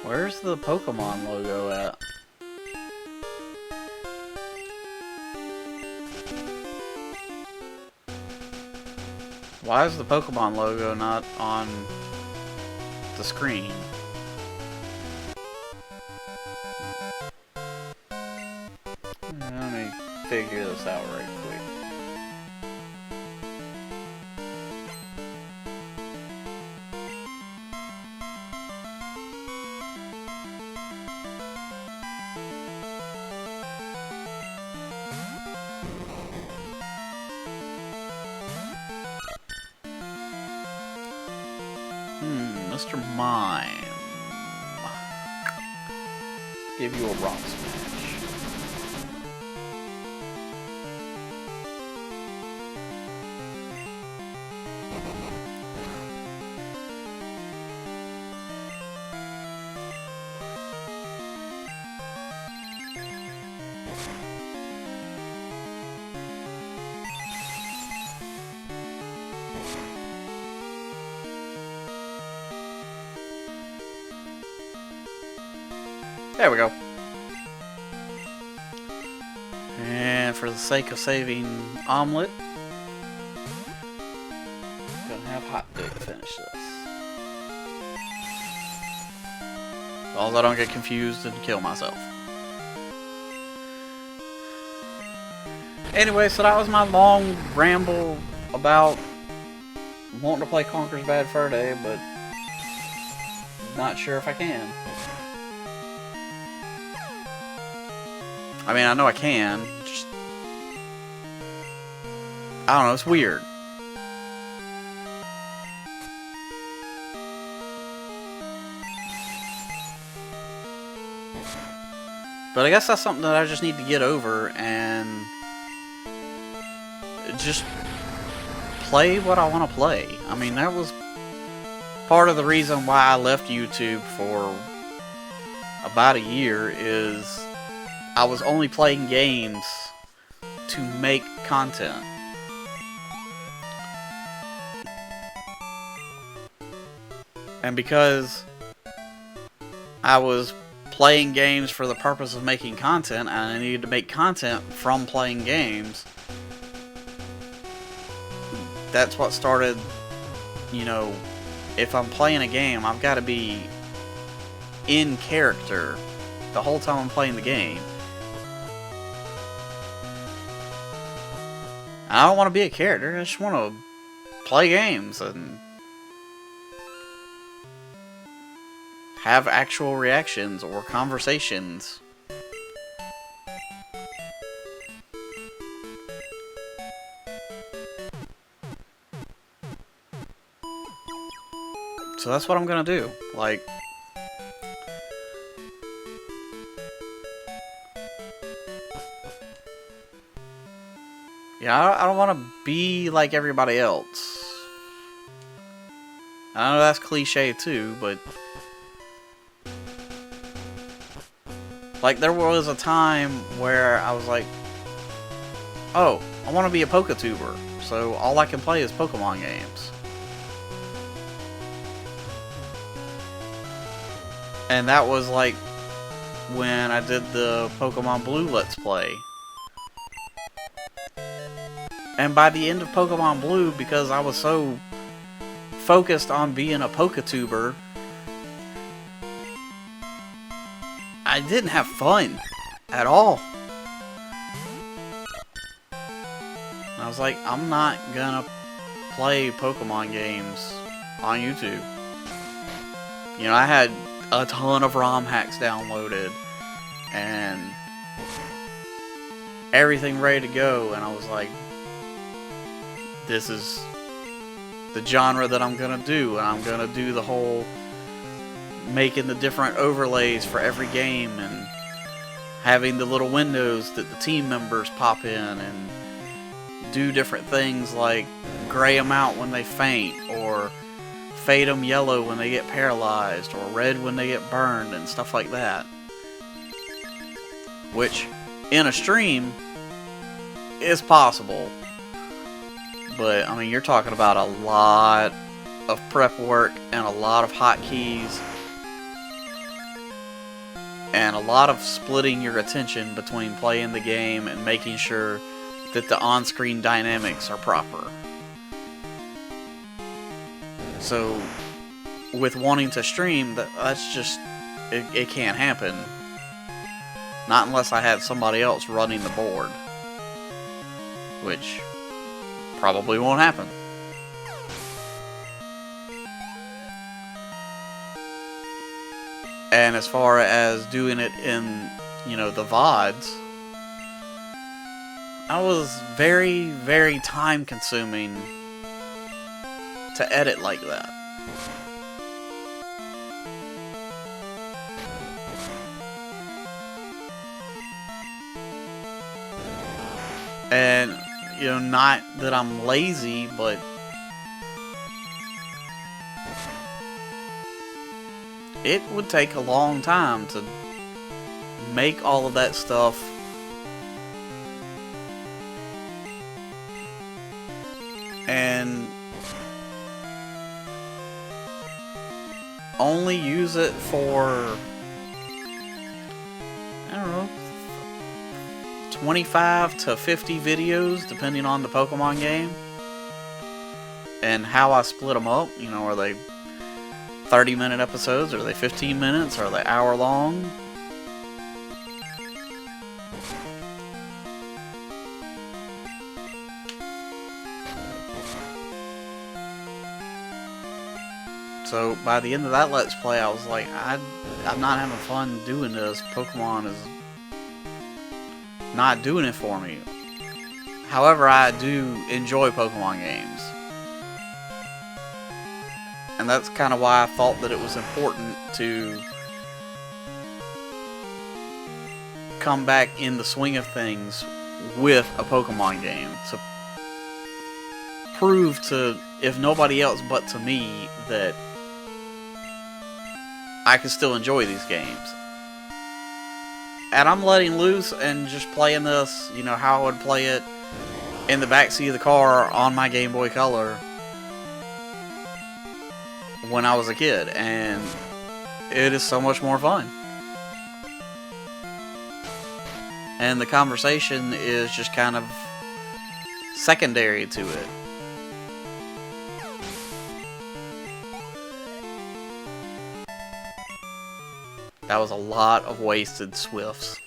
Where's the Pokemon logo at? Why is the Pokemon logo not on the screen? Let me figure this out right quick. Mr. Mime. Give you a rock smash. There we go. And for the sake of saving omelet, I'm gonna have hot dog finish this. As long as I don't get confused and kill myself. Anyway, so that was my long ramble about wanting to play Conker's Bad Fur Day, but not sure if I can. I mean, I know I can. Just, I don't know, it's weird. But I guess that's something that I just need to get over and just play what I want to play. I mean, that was part of the reason why I left YouTube for about a year is I was only playing games to make content. And because I was playing games for the purpose of making content, and I needed to make content from playing games, that's what started, you know, if I'm playing a game, I've got to be in character the whole time I'm playing the game. I don't want to be a character, I just want to play games and have actual reactions or conversations. So that's what I'm gonna do. Like, yeah, I don't want to be like everybody else. I know that's cliche too, but like there was a time where I was like, oh, I want to be a Pokatuber, so all I can play is Pokemon games. And that was like when I did the Pokemon Blue Let's Play. And by the end of Pokemon Blue, because I was so focused on being a Pokatuber, I didn't have fun at all. I was like, I'm not gonna play Pokemon games on YouTube. You know, I had a ton of ROM hacks downloaded and everything ready to go, and I was like, this is the genre that I'm gonna do, and I'm gonna do the whole making the different overlays for every game and having the little windows that the team members pop in and do different things like gray them out when they faint, or fade them yellow when they get paralyzed, or red when they get burned, and stuff like that. Which, in a stream, is possible. But, I mean, you're talking about a lot of prep work and a lot of hotkeys. and a lot of splitting your attention between playing the game and making sure that the on-screen dynamics are proper. So, with wanting to stream, that's just, it can't happen. Not unless I had somebody else running the board. Which probably won't happen. And as far as doing it in, you know, the VODs, I was very, very time consuming to edit like that. And, you know, not that I'm lazy, but it would take a long time to make all of that stuff and only use it for, I don't know, 25 to 50 videos, depending on the Pokemon game. And how I split them up, you know, are they 30-minute episodes? Are they 15 minutes? Are they hour long? So by the end of that Let's Play, I was like, I'm not having fun doing this. Pokemon is not doing it for me. However, I do enjoy Pokemon games. And that's kind of why I thought that it was important to come back in the swing of things with a Pokemon game. To prove to, if nobody else but to me, that I can still enjoy these games. And I'm letting loose and just playing this, you know, how I would play it in the backseat of the car on my Game Boy Color when I was a kid, and it is so much more fun. And the conversation is just kind of secondary to it. That was a lot of wasted Swifts.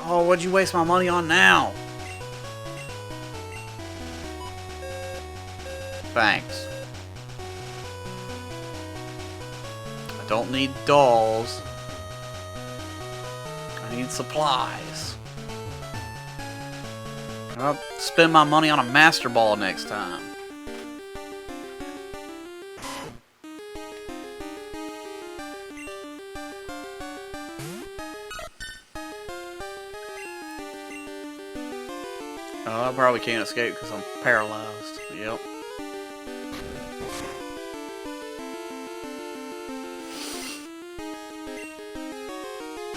Oh, what'd you waste my money on now? Thanks. I don't need dolls. I need supplies. I'll spend my money on a Master Ball next time. Oh, I probably can't escape because I'm paralyzed. Yep.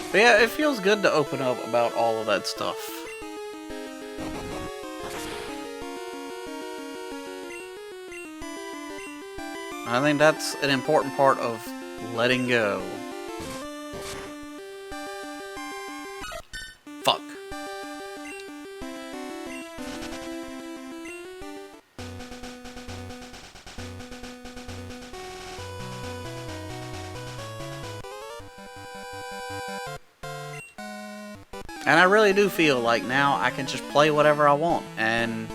But yeah, it feels good to open up about all of that stuff. I think that's an important part of letting go. Fuck. And I really do feel like now I can just play whatever I want. And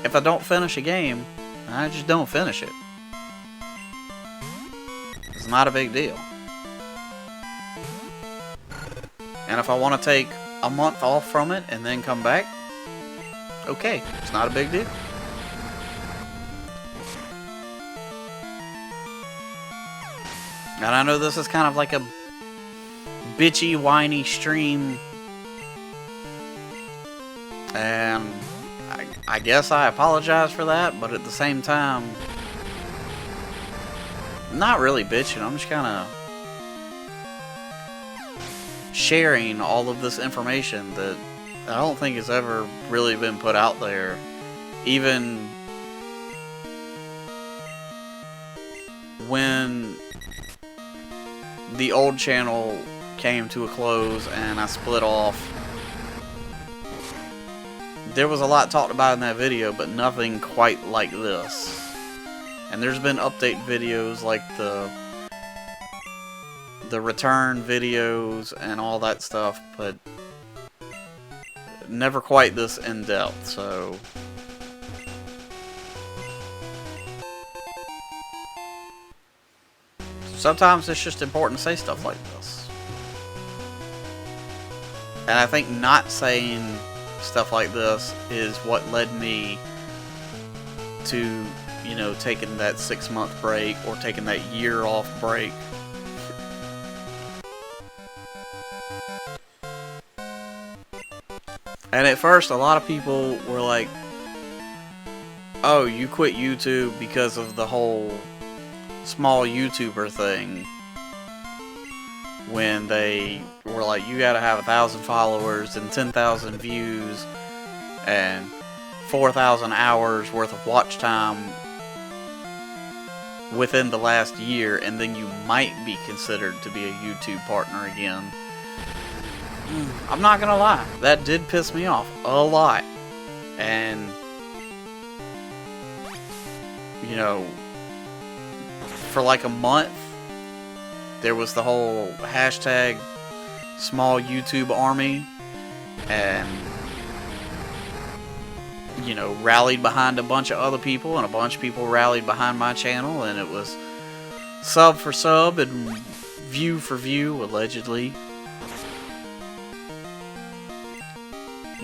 if I don't finish a game, I just don't finish it. It's not a big deal. And if I want to take a month off from it and then come back, okay, it's not a big deal. And I know this is kind of like a bitchy, whiny stream. And I guess I apologize for that, but at the same time, I'm not really bitching. I'm just kind of sharing all of this information that I don't think has ever really been put out there. Even when the old channel came to a close and I split off, there was a lot talked about in that video, but nothing quite like this. And there's been update videos like the return videos and all that stuff, but never quite this in-depth, so sometimes it's just important to say stuff like this. And I think not saying stuff like this is what led me to, you know, taking that 6-month break or taking that year off break. And at first, a lot of people were like, oh, you quit YouTube because of the whole small YouTuber thing. When they were like, you gotta have 1,000 followers and 10,000 views and 4,000 hours worth of watch time within the last year, and then you might be considered to be a YouTube partner again. I'm not gonna lie, that did piss me off a lot. And, you know, for like a month, there was the whole hashtag small YouTube army, and, you know, rallied behind a bunch of other people, and a bunch of people rallied behind my channel, and it was sub for sub and view for view, allegedly.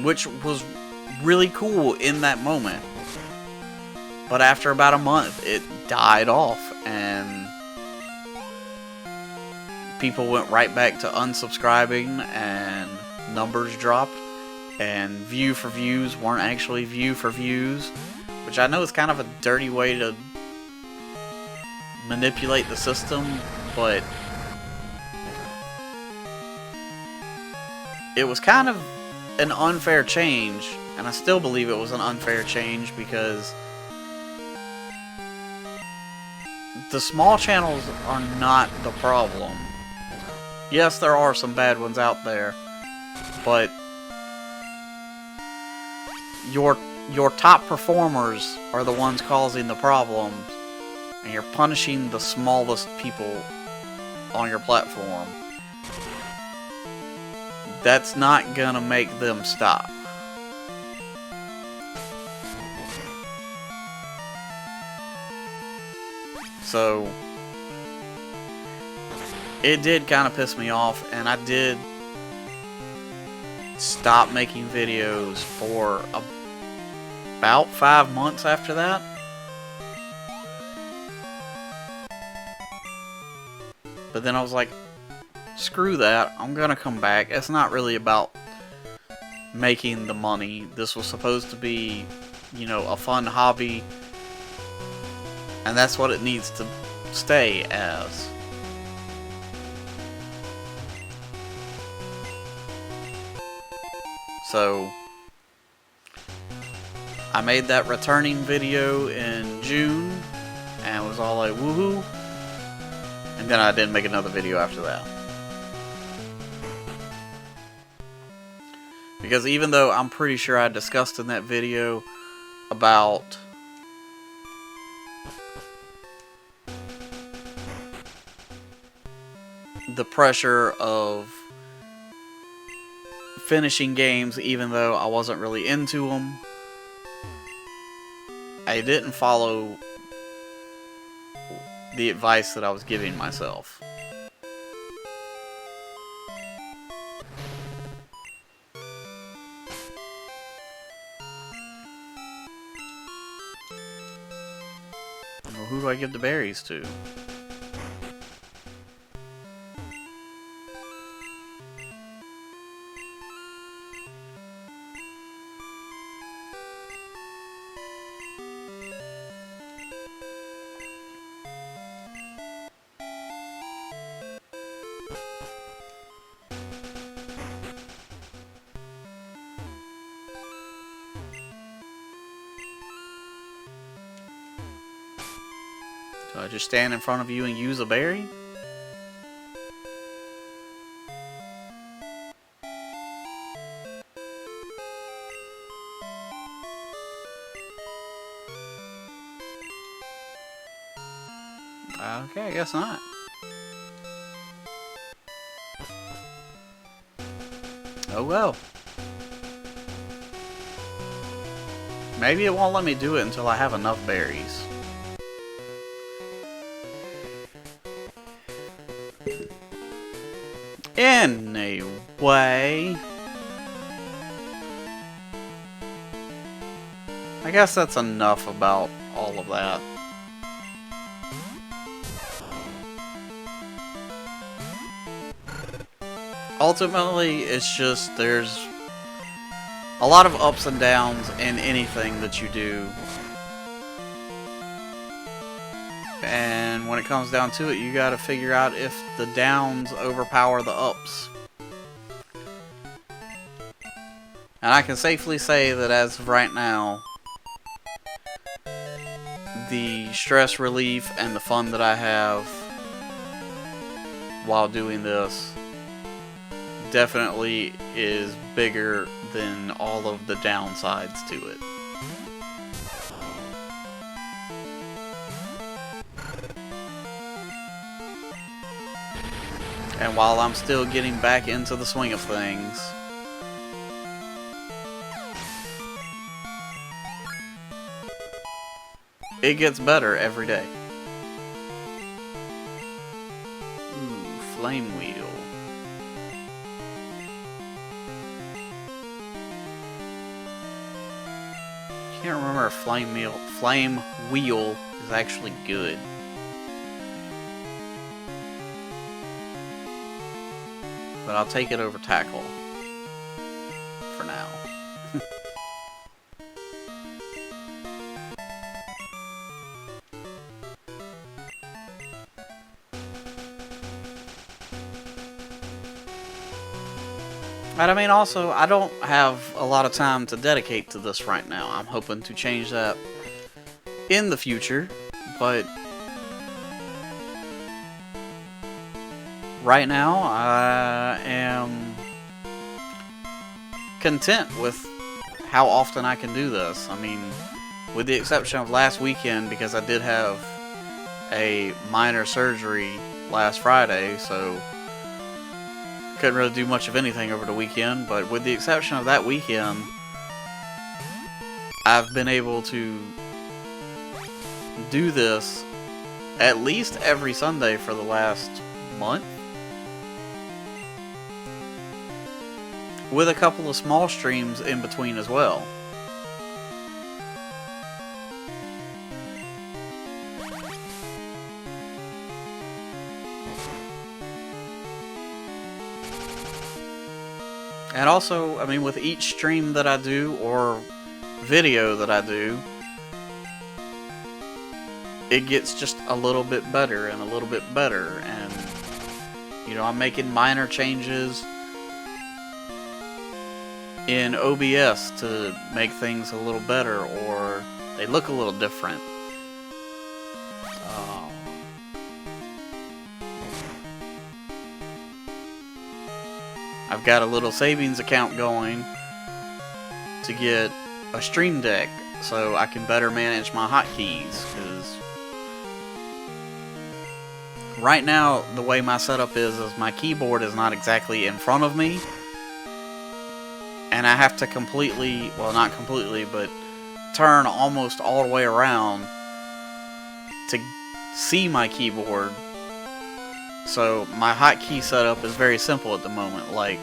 Which was really cool in that moment. But after about a month, it died off, and people went right back to unsubscribing, and numbers dropped, and view for views weren't actually view for views, which I know is kind of a dirty way to manipulate the system, but it was kind of an unfair change, and I still believe it was an unfair change, because the small channels are not the problem. Yes, there are some bad ones out there, but your top performers are the ones causing the problems, and you're punishing the smallest people on your platform. That's not gonna make them stop. So it did kind of piss me off, and I did stop making videos for about 5 months after that. But then I was like, screw that, I'm gonna come back. It's not really about making the money. This was supposed to be, you know, a fun hobby, and that's what it needs to stay as. So I made that returning video in June, and was all like, woohoo, and then I didn't make another video after that. Because even though I'm pretty sure I discussed in that video about the pressure of finishing games even though I wasn't really into them, I didn't follow the advice that I was giving myself. Well, who do I give the berries to? So I just stand in front of you and use a berry? Okay, I guess not. Oh well. Maybe it won't let me do it until I have enough berries. Anyway, I guess that's enough about all of that. Ultimately, it's just there's a lot of ups and downs in anything that you do. And when it comes down to it, you gotta figure out if the downs overpower the ups. And I can safely say that as of right now, the stress relief and the fun that I have while doing this definitely is bigger than all of the downsides to it. And while I'm still getting back into the swing of things, it gets better every day. Ooh, flame wheel. Can't remember if flame wheel is actually good. But I'll take it over tackle for now. And I mean, also, I don't have a lot of time to dedicate to this right now. I'm hoping to change that in the future, but right now, I am content with how often I can do this. I mean, with the exception of last weekend, because I did have a minor surgery last Friday, so couldn't really do much of anything over the weekend, but with the exception of that weekend, I've been able to do this at least every Sunday for the last month, with a couple of small streams in between as well. And also, I mean, with each stream that I do, or video that I do, it gets just a little bit better and a little bit better. And, you know, I'm making minor changes in OBS to make things a little better, or they look a little different. I've got a little savings account going to get a stream deck so I can better manage my hotkeys, because right now the way my setup is my keyboard is not exactly in front of me, and I have to completely, well, not completely, but turn almost all the way around to see my keyboard. So my hotkey setup is very simple at the moment. Like,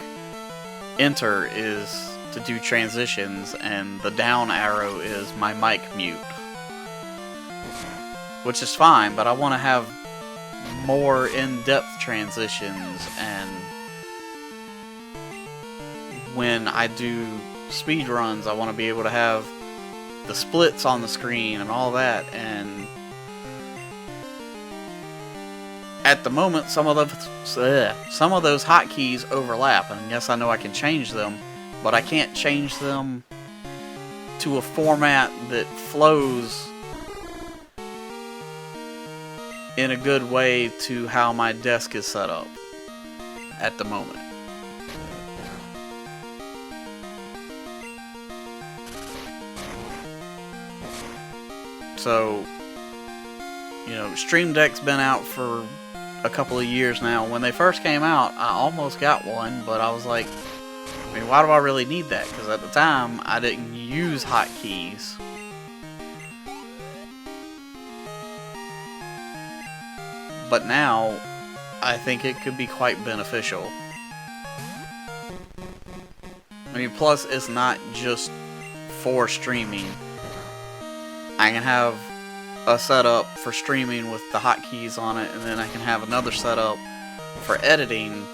enter is to do transitions, and the down arrow is my mic mute. Which is fine, but I want to have more in-depth transitions, and when I do speed runs, I want to be able to have the splits on the screen and all that, and at the moment, some of those hotkeys overlap, and yes, I know I can change them, but I can't change them to a format that flows in a good way to how my desk is set up at the moment. So, you know, Stream Deck's been out for a couple of years now. When they first came out, I almost got one, but I was like, I mean, why do I really need that? Because at the time, I didn't use hotkeys. But now, I think it could be quite beneficial. I mean, plus, it's not just for streaming. I can have a setup for streaming with the hotkeys on it, and then I can have another setup for editing.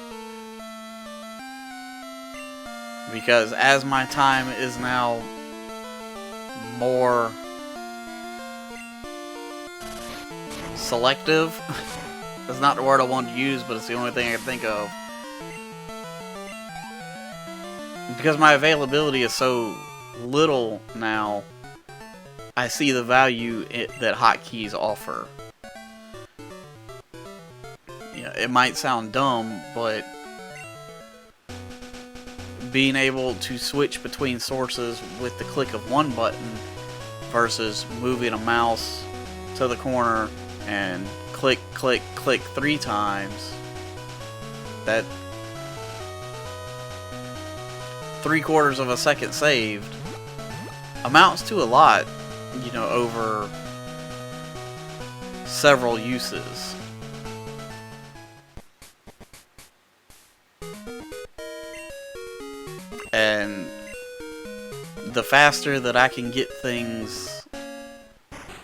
Because as my time is now more selective, that's not the word I wanted to use, but it's the only thing I can think of. Because my availability is so little now, I see the value that hotkeys offer. Yeah, it might sound dumb, but being able to switch between sources with the click of one button versus moving a mouse to the corner and click, click, click 3 times, that 3/4 of a second saved amounts to a lot, you know, over several uses. And the faster that I can get things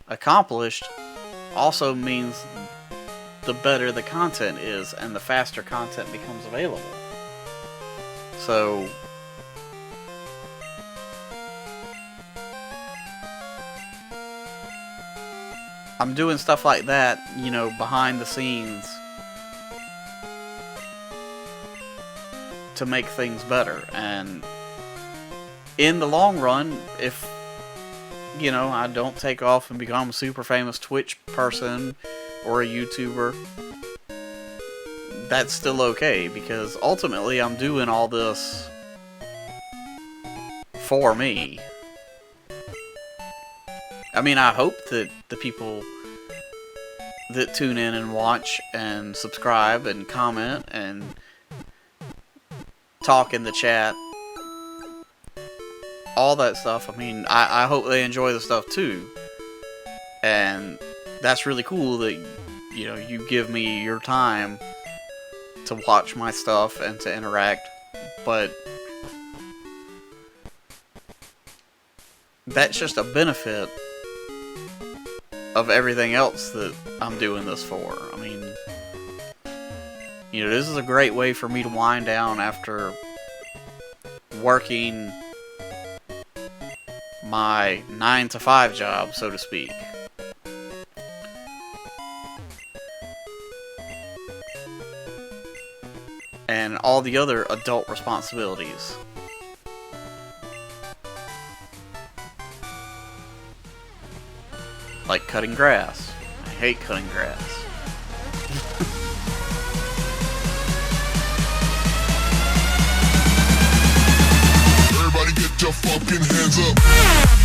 accomplished also means the better the content is, and the faster content becomes available. So I'm doing stuff like that, you know, behind the scenes to make things better. And in the long run, if, you know, I don't take off and become a super famous Twitch person or a YouTuber, that's still okay, because ultimately I'm doing all this for me. I mean, I hope that the people that tune in and watch and subscribe and comment and talk in the chat, all that stuff, I mean, I hope they enjoy the stuff too. And that's really cool that, you know, you give me your time to watch my stuff and to interact, but that's just a benefit of everything else that I'm doing this for. I mean, you know, this is a great way for me to wind down after working my 9-to-5 job, so to speak. And all the other adult responsibilities. Like cutting grass. I hate cutting grass. Everybody get your fucking hands up.